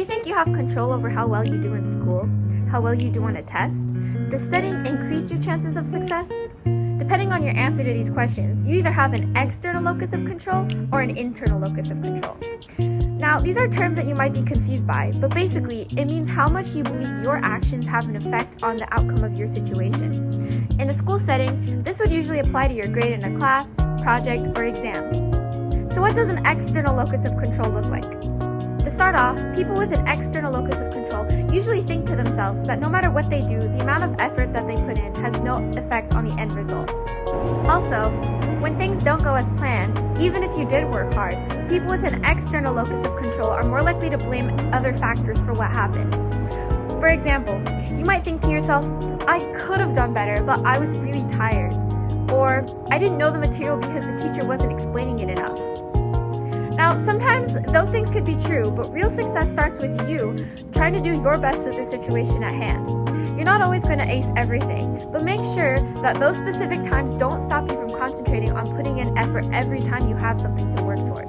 think you have control over how well you do in school? How well you do on a test? Does studying increase your chances of success? Depending on your answer to these questions, you either have an external locus of control or an internal locus of control. Now, these are terms that you might be confused by, but basically, it means how much you believe your actions have an effect on the outcome of your situation. In a school setting, this would usually apply to your grade in a class, project, or exam. So what does an external locus of control look like? To start off, people with an external locus of control usually think to themselves that no matter what they do, the amount of effort that they put in has no effect on the end result. Also, when things don't go as planned, even if you did work hard, people with an external locus of control are more likely to blame other factors for what happened. For example, you might think to yourself, I could have done better, but I was really tired. Or, I didn't know the material because the teacher wasn't explaining it enough. Now, sometimes those things could be true, but real success starts with you trying to do your best with the situation at hand. You're not always going to ace everything, but make sure that those specific times don't stop you from concentrating on putting in effort every time you have something to work toward.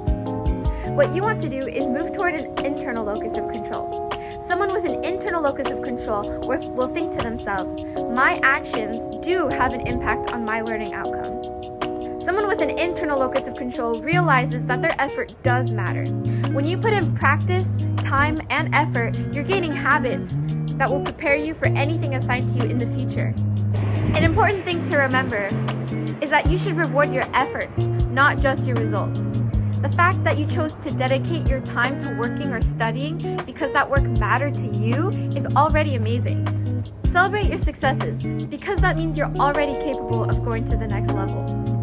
What you want to do is move toward an internal locus of control. Someone with an internal locus of control will think to themselves, my actions do have an impact on my learning outcome. Someone with an internal locus of control realizes that their effort does matter. When you put in practice, time, and effort, you're gaining habits that will prepare you for anything assigned to you in the future. An important thing to remember is that you should reward your efforts, not just your results. The fact that you chose to dedicate your time to working or studying because that work mattered to you is already amazing. Celebrate your successes because that means you're already capable of going to the next level.